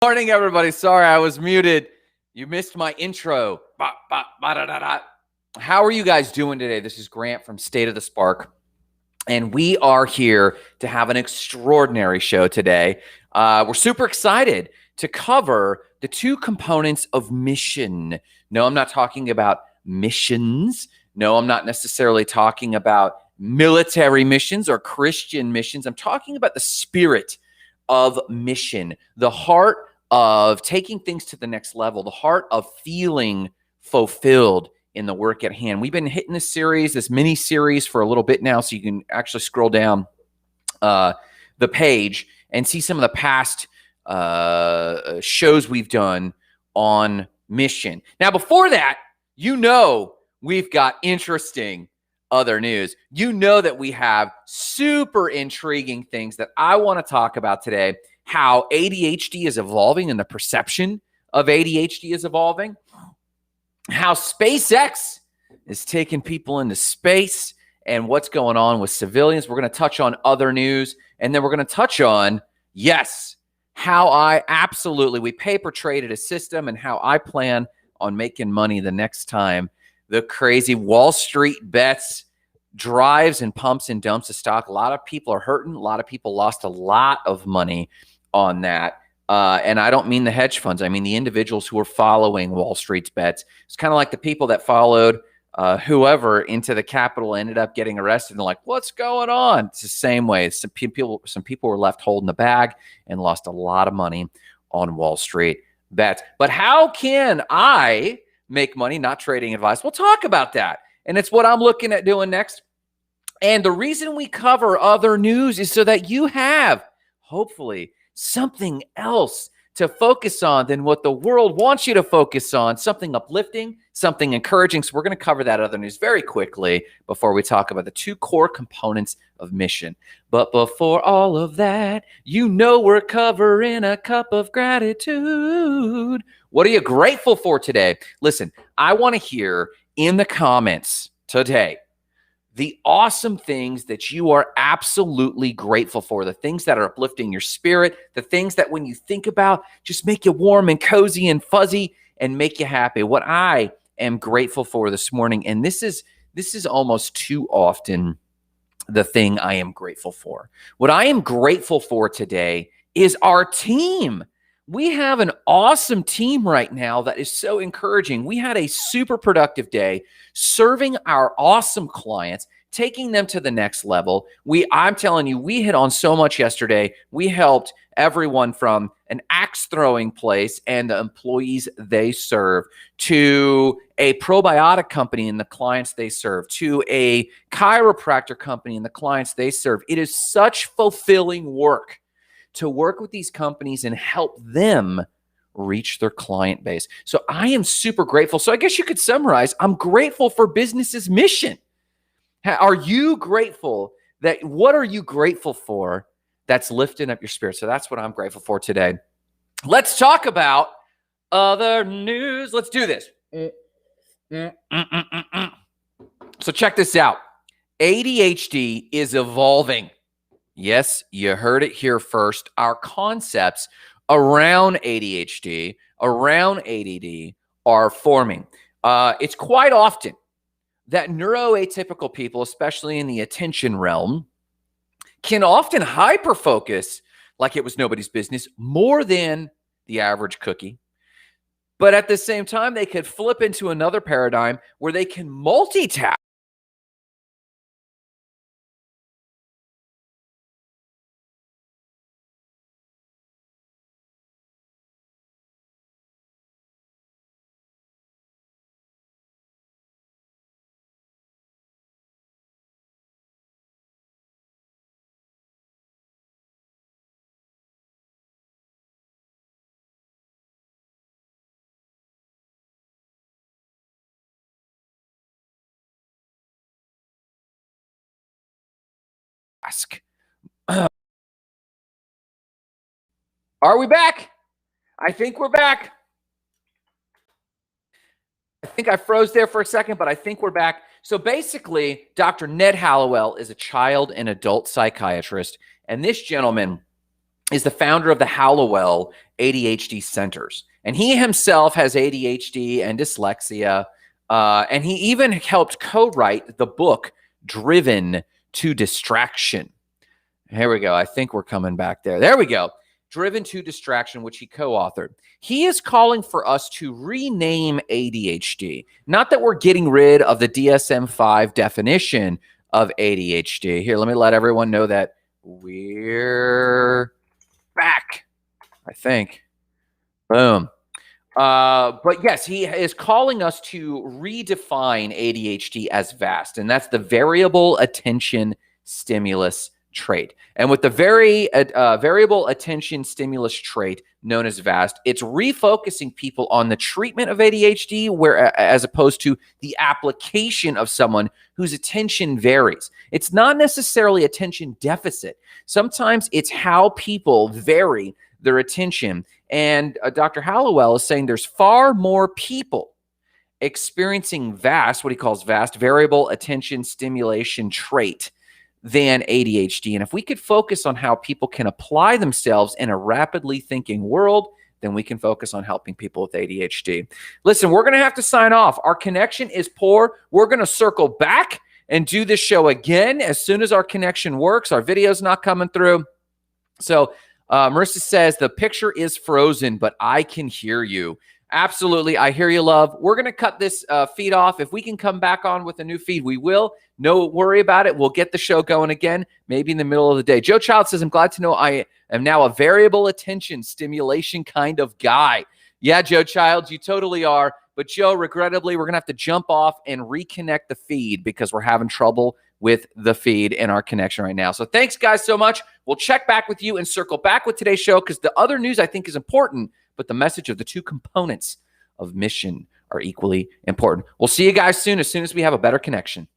Morning, everybody. Sorry, I was muted. You missed my intro. How are you guys doing today? This is Grant from State of the Spark, and we are here to have an extraordinary show today. We're super excited to cover the two components of mission. No, I'm not talking about missions. No, I'm not necessarily talking about military missions or Christian missions. I'm talking about the spirit of mission, the heart of taking things to the next level, the heart of feeling fulfilled in the work at hand. We've been hitting this mini series for a little bit now, so you can actually scroll down the page and see some of the past shows we've done on mission. Now, before that, we've got interesting other news. You know that we have super intriguing things that I want to talk about today. How ADHD is evolving and the perception of ADHD is evolving. How SpaceX is taking people into space and what's going on with civilians. We're going to touch on other news. And then we're going to touch on, how we paper traded a system and how I plan on making money the next time the crazy WallStreetBets drives and pumps and dumps of stock. A lot of people are hurting. A lot of people lost a lot of money on that. And I don't mean the hedge funds. I mean the individuals who are following WallStreetBets. It's kind of like the people that followed whoever into the Capitol ended up getting arrested. And they're like, what's going on? It's the same way. Some people were left holding the bag and lost a lot of money on WallStreetBets. But how can I make money? Not trading advice. We'll talk about that. And it's what I'm looking at doing next. And the reason we cover other news is so that you have, hopefully, something else to focus on than what the world wants you to focus on, something uplifting, something encouraging. So we're going to cover that other news very quickly before we talk about the two core components of mission. But before all of that, we're covering a cup of gratitude. What are you grateful for today? Listen, I want to hear in the comments today the awesome things that you are absolutely grateful for, the things that are uplifting your spirit, the things that when you think about just make you warm and cozy and fuzzy and make you happy. What I am grateful for this morning, and this is almost too often the thing I am grateful for. What I am grateful for today is our team. We have an awesome team right now that is so encouraging. We had a super productive day serving our awesome clients, taking them to the next level. I'm telling you, we hit on so much yesterday. We helped everyone from an axe throwing place and the employees they serve, to a probiotic company and the clients they serve, to a chiropractor company and the clients they serve. It is such fulfilling work to work with these companies and help them reach their client base. So I am super grateful. So I guess you could summarize, I'm grateful for business's mission. Are you grateful what are you grateful for that's lifting up your spirit? So that's what I'm grateful for today. Let's talk about other news. Let's do this. So check this out. ADHD is evolving. Yes, you heard it here first. Our concepts around ADHD, around ADD are forming. It's quite often that neuroatypical people, especially in the attention realm, can often hyper-focus like it was nobody's business more than the average cookie. But at the same time, they could flip into another paradigm where they can multitask. Are we back? I think we're back. I think I froze there for a second, but I think we're back. So basically, Dr. Ned Hallowell is a child and adult psychiatrist, and this gentleman is the founder of the Hallowell ADHD Centers. And he himself has ADHD and dyslexia. And he even helped co-write the book Driven to Distraction. Here we go. I think we're coming back there. There we go. Driven to Distraction, which he co-authored. He is calling for us to rename ADHD. Not that we're getting rid of the DSM-5 definition of ADHD. Here, let me let everyone know that we're back, I think. Boom. But yes, he is calling us to redefine ADHD as VAST, and that's the variable attention stimulus trait. And with the variable attention stimulus trait known as VAST, it's refocusing people on the treatment of ADHD, as opposed to the application of someone whose attention varies. It's not necessarily attention deficit. Sometimes it's how people vary their attention. And Dr. Hallowell is saying there's far more people experiencing VAST, what he calls VAST, variable attention stimulation trait, than ADHD. And if we could focus on how people can apply themselves in a rapidly thinking world, then we can focus on helping people with ADHD. Listen, we're going to have to sign off. Our connection is poor. We're going to circle back and do this show again as soon as our connection works. Our video's not coming through. So Marissa says, the picture is frozen, but I can hear you. Absolutely. I hear you, love. We're going to cut this feed off. If we can come back on with a new feed, we will. No worry about it. We'll get the show going again, maybe in the middle of the day. Joe Child says, I'm glad to know I am now a variable attention stimulation kind of guy. Yeah, Joe Child, you totally are. But Joe, regrettably, we're going to have to jump off and reconnect the feed because we're having trouble with the feed and our connection right now. So thanks, guys, so much. We'll check back with you and circle back with today's show because the other news I think is important, but the message of the two components of mission are equally important. We'll see you guys soon as we have a better connection.